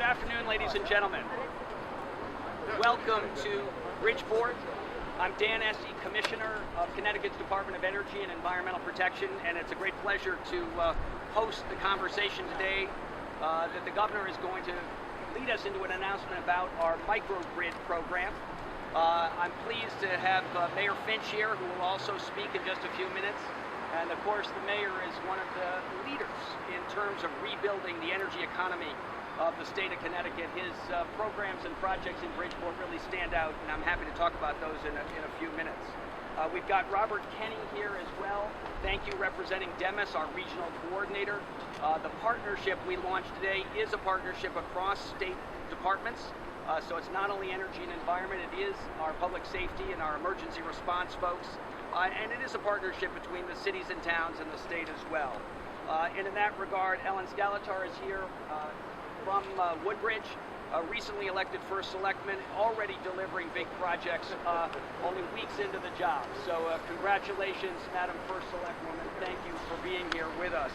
afternoon, ladies and gentlemen. Welcome to Bridgeport. I'm Dan Essie, Commissioner of Connecticut's Department of Energy and Environmental Protection, and it's a great pleasure to host the conversation today that the Governor is going to lead us into an announcement about our Microgrid program. I'm pleased to have Mayor Finch here, who will also speak in just a few minutes. And of course, the mayor is one of the leaders in terms of rebuilding the energy economy of the state of Connecticut. His programs and projects in Bridgeport really stand out, and I'm happy to talk about those in a few minutes. We've got Robert Kenny here as well. Thank you, representing Demis, our regional coordinator. The partnership we launched today is a partnership across state departments. So it's not only energy and environment, it is our public safety and our emergency response folks. And it is a partnership between the cities and towns and the state as well. And in that regard, Ellen Scalatar is here from Woodbridge, recently elected first selectman, already delivering big projects only weeks into the job. So congratulations, Madam First Selectwoman. Thank you for being here with us.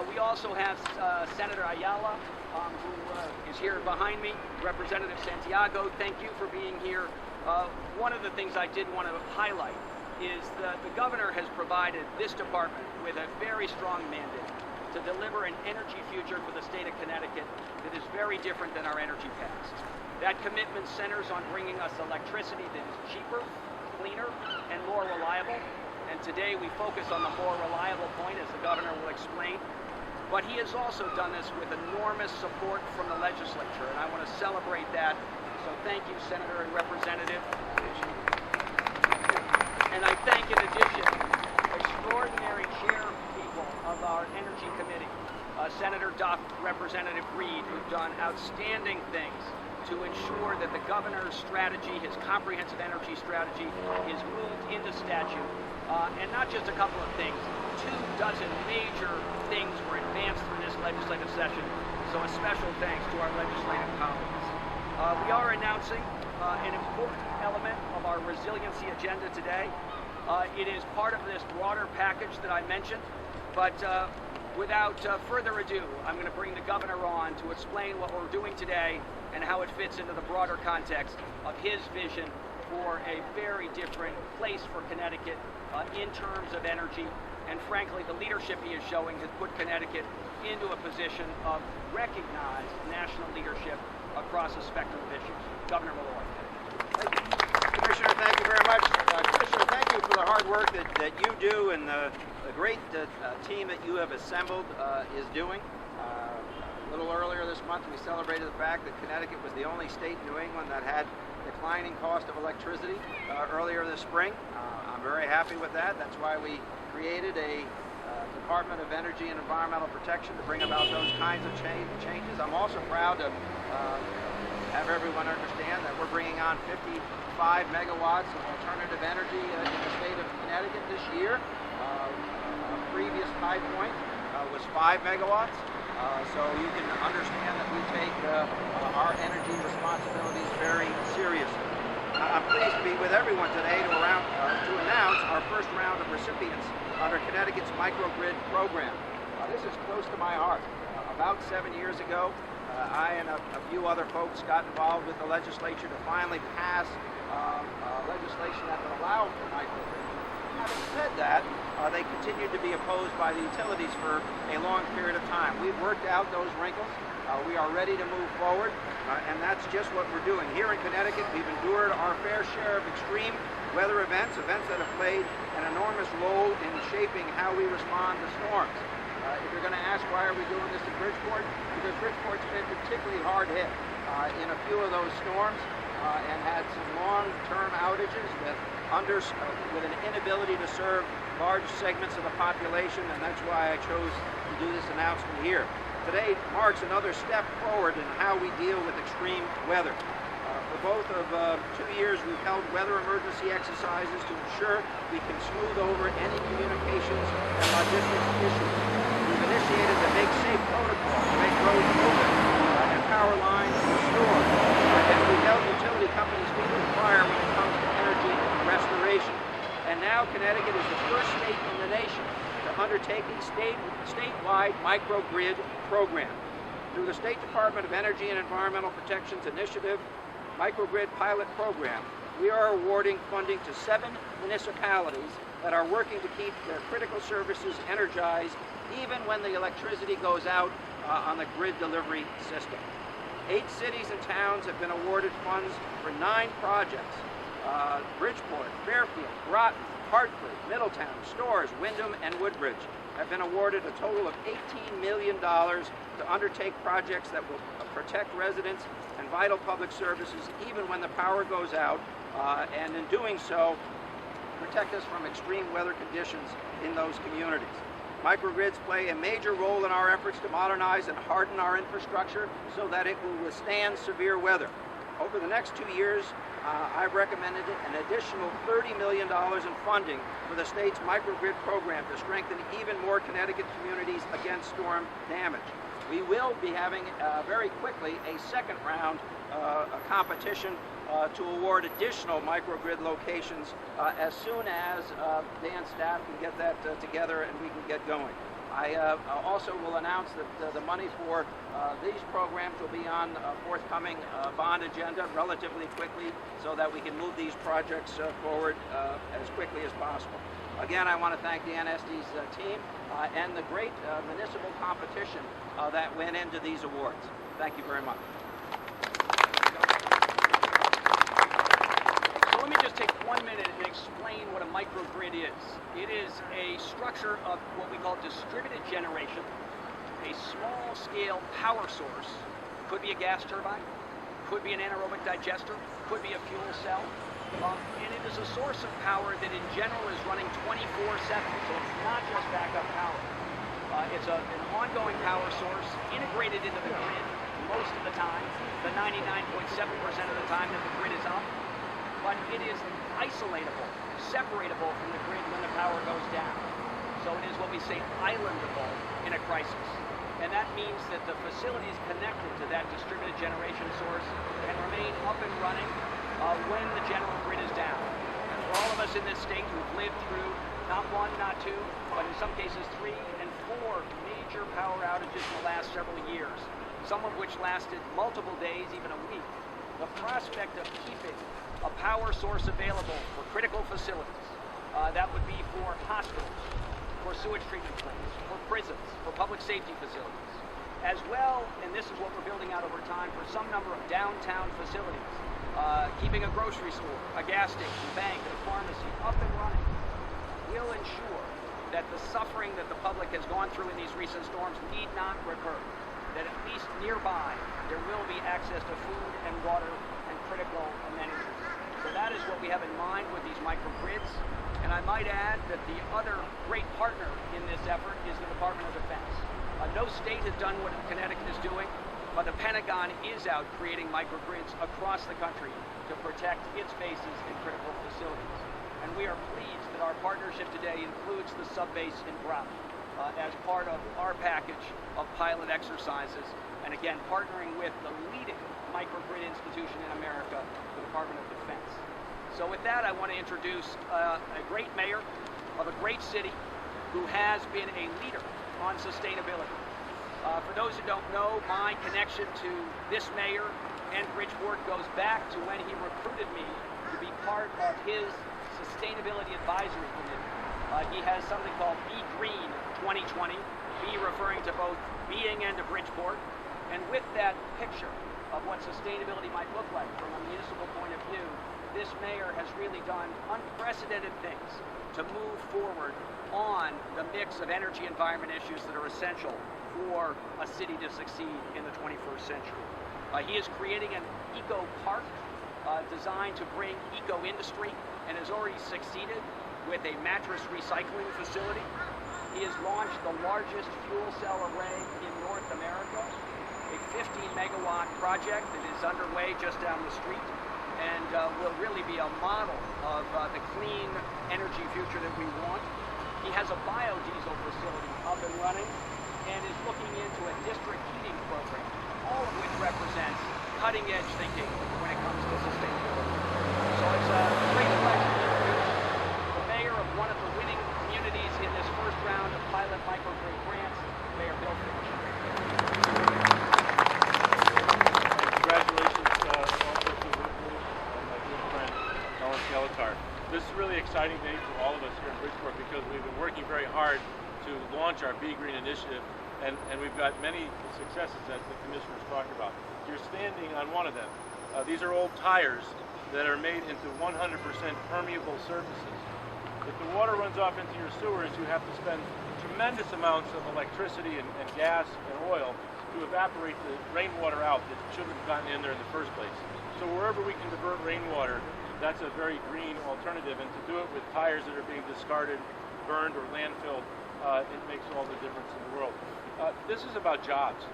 We also have Senator Ayala, who is here behind me. Representative Santiago, thank you for being here. One of the things I did want to highlight is that the governor has provided this department with a very strong mandate to deliver an energy future for the state of Connecticut that is very different than our energy past. That commitment centers on bringing us electricity that is cheaper, cleaner, and more reliable. And today we focus on the more reliable point, as the governor will explain. But he has also done this with enormous support from the legislature, and I want to celebrate that. So thank you, Senator and Representative. And I thank, in addition, extraordinary chairpeople of our Energy Committee, Senator Duff, Representative Reed, who've done outstanding things to ensure that the governor's strategy, his comprehensive energy strategy, is moved into statute. And not just a couple of things, 24 major things were advanced through this legislative session. So a special thanks to our legislative colleagues. We are announcing an important element of our resiliency agenda today. It is part of this broader package that I mentioned, but without further ado, I'm going to bring the governor on to explain what we're doing today and how it fits into the broader context of his vision for a very different place for Connecticut in terms of energy. And frankly, the leadership he is showing has put Connecticut into a position of recognized national leadership across a spectrum of issues. Governor Malloy. Thank you. Commissioner, thank you very much. Commissioner, thank you for the hard work that you do and the great team that you have assembled is doing. A little earlier this month, we celebrated the fact that Connecticut was the only state in New England that had declining cost of electricity earlier this spring. I'm very happy with that. That's why we created a Department of Energy and Environmental Protection to bring about those kinds of changes. I'm also proud to have everyone understand that we're bringing on 55 megawatts of alternative energy in the state of Connecticut this year. Our previous high point was 5 megawatts. So you can understand that we take our energy responsibilities very seriously. I'm pleased to be with everyone today to announce our first round of recipients under Connecticut's Microgrid program. This is close to my heart. About 7 years ago, I and a few other folks got involved with the legislature to finally pass legislation that would allow for microgrid. Having said that, they continued to be opposed by the utilities for a long period of time. We've worked out those wrinkles. We are ready to move forward, and that's just what we're doing. Here in Connecticut, we've endured our fair share of extreme weather events that have played an enormous role in shaping how we respond to storms. If you're going to ask why are we doing this in Bridgeport, because Bridgeport's been particularly hard hit in a few of those storms and had some long-term outages with an inability to serve large segments of the population, and that's why I chose to do this announcement here. Today marks another step forward in how we deal with extreme weather. For both of 2 years, we've held weather emergency exercises to ensure we can smooth over any communications and logistics issues. We've initiated the Make Safe protocol to make roads open and power lines restored. And we've held utility companies feet to the fire when it comes to energy restoration. And now Connecticut is the first state in the nation to undertake a statewide microgrid program. Through the State Department of Energy and Environmental Protection's initiative, Microgrid Pilot Program, we are awarding funding to 7 municipalities that are working to keep their critical services energized even when the electricity goes out on the grid delivery system. 8 cities and towns have been awarded funds for 9 projects. Bridgeport, Fairfield, Groton, Hartford, Middletown, Storrs, Windham, and Woodbridge have been awarded a total of $18 million to undertake projects that will protect residents and vital public services even when the power goes out, and in doing so, protect us from extreme weather conditions in those communities. Microgrids play a major role in our efforts to modernize and harden our infrastructure so that it will withstand severe weather. Over the next 2 years, I've recommended an additional $30 million in funding for the state's microgrid program to strengthen even more Connecticut communities against storm damage. We will be having very quickly a second round competition to award additional microgrid locations as soon as Dan's staff can get that together and we can get going. I also will announce that the money for these programs will be on a forthcoming bond agenda relatively quickly so that we can move these projects forward as quickly as possible. Again, I want to thank Dan Estes' team and the great municipal competition that went into these awards. Thank you very much. So let me just take 1 minute and explain what a microgrid is. It is a structure of what we call distributed generation, a small-scale power source. Could be a gas turbine, could be an anaerobic digester, could be a fuel cell. And it is a source of power that in general is running 24/7, so it's not just backup power. It's an ongoing power source integrated into the grid most of the time, the 99.7% of the time that the grid is up. But it is isolatable, separatable from the grid when the power goes down. So it is what we say islandable in a crisis. And that means that the facilities connected to that distributed generation source can remain up and running when the general grid is down. And for all of us in this state who've lived through not 1, not 2, but in some cases 3 and 4 major power outages in the last several years, some of which lasted multiple days, even a week, the prospect of keeping a power source available for critical facilities, that would be for hospitals, for sewage treatment plants, for prisons, for public safety facilities, as well, and this is what we're building out over time, for some number of downtown facilities, keeping a grocery store, a gas station, bank, and a pharmacy up and running, will ensure that the suffering that the public has gone through in these recent storms need not recur, that at least nearby there will be access to food and water and critical amenities. So that is what we have in mind with these microgrids. And I might add that the other great partner in this effort is the Department of Defense. No state has done what Connecticut is doing, but the Pentagon is out creating microgrids across the country to protect its bases and critical facilities. And we are pleased that our partnership today includes the subbase in Groton as part of our package of pilot exercises, and again, partnering with the leading microgrid institution in America, the Department of Defense. So with that, I want to introduce a great mayor of a great city who has been a leader on sustainability. For those who don't know, my connection to this mayor and Bridgeport goes back to when he recruited me to be part of his Sustainability Advisory Committee. He has something called Be Green 2020, Be referring to both being and to Bridgeport. And with that picture of what sustainability might look like from a municipal point of view, this mayor has really done unprecedented things to move forward on the mix of energy environment issues that are essential for a city to succeed in the 21st century. He is creating an eco park designed to bring eco industry and has already succeeded with a mattress recycling facility. He has launched the largest fuel cell array in North America, a 15-megawatt project that is underway just down the street and will really be a model of the clean energy future that we want. He has a biodiesel facility up and running and is looking into a district heating program, all of which represents cutting-edge thinking when it comes to sustainability. So it's a great pleasure to introduce the mayor of one of the winning communities in this first round of pilot microgrid grants, Mayor Bill Finch. exciting day for all of us here in Bridgeport because we've been working very hard to launch our Be Green initiative, and we've got many successes that the commissioners talked about. You're standing on one of them. These are old tires that are made into 100% permeable surfaces. If the water runs off into your sewers, you have to spend tremendous amounts of electricity and gas and oil to evaporate the rainwater out that shouldn't have gotten in there in the first place. So wherever we can divert rainwater, that's a very green alternative, and to do it with tires that are being discarded, burned, or landfilled, it makes all the difference in the world. This is about jobs.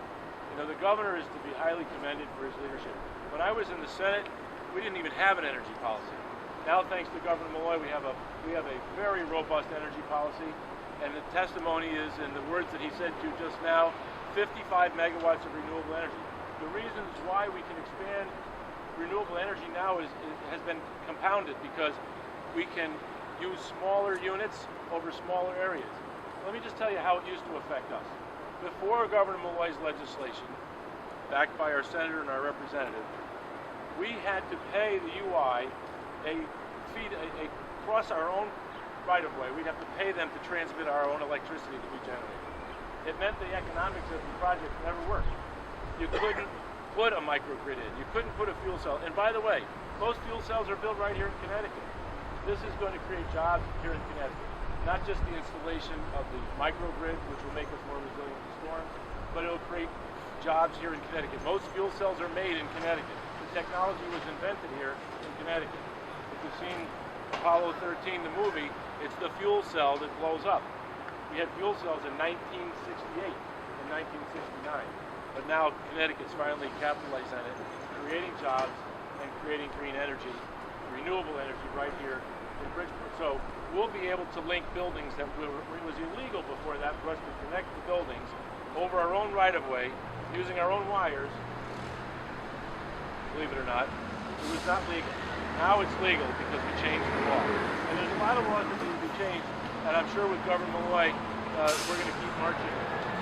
You know, the governor is to be highly commended for his leadership. When I was in the Senate, we didn't even have an energy policy. Now, thanks to Governor Malloy, we have a very robust energy policy, and the testimony is, in the words that he said to you just now, 55 megawatts of renewable energy. The reasons why we can expand renewable energy now has been compounded because we can use smaller units over smaller areas. Let me just tell you how it used to affect us. Before Governor Malloy's legislation, backed by our senator and our representative, we had to pay the UI a fee across our own right-of-way. We'd have to pay them to transmit our own electricity that we generated. It meant the economics of the project never worked. You couldn't put a microgrid in. You couldn't put a fuel cell. And by the way, most fuel cells are built right here in Connecticut. This is going to create jobs here in Connecticut. Not just the installation of the microgrid, which will make us more resilient to storms, but it will create jobs here in Connecticut. Most fuel cells are made in Connecticut. The technology was invented here in Connecticut. If you've seen Apollo 13, the movie, it's the fuel cell that blows up. We had fuel cells in 1968 and 1969. But now Connecticut's finally capitalized on it, creating jobs and creating green energy, renewable energy right here in Bridgeport. So we'll be able to link buildings that was illegal before that for us to connect the buildings over our own right-of-way, using our own wires. Believe it or not, it was not legal. Now it's legal because we changed the law. And there's a lot of laws that need to be changed, and I'm sure with Governor Malloy, we're going to keep marching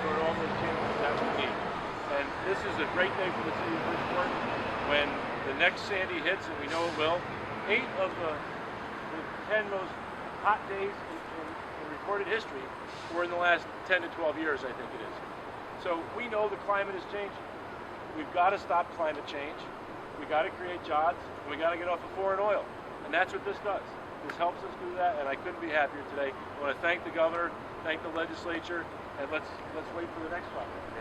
toward all those changes that we need. And this is a great day for the city of Bridgeport when the next Sandy hits, and we know it will. 8 of the 10 most hot days in recorded history were in the last 10 to 12 years, I think it is. So we know the climate is changing. We've got to stop climate change. We've got to create jobs, and we've got to get off of foreign oil. And that's what this does. This helps us do that, and I couldn't be happier today. I want to thank the governor, thank the legislature, and let's wait for the next project.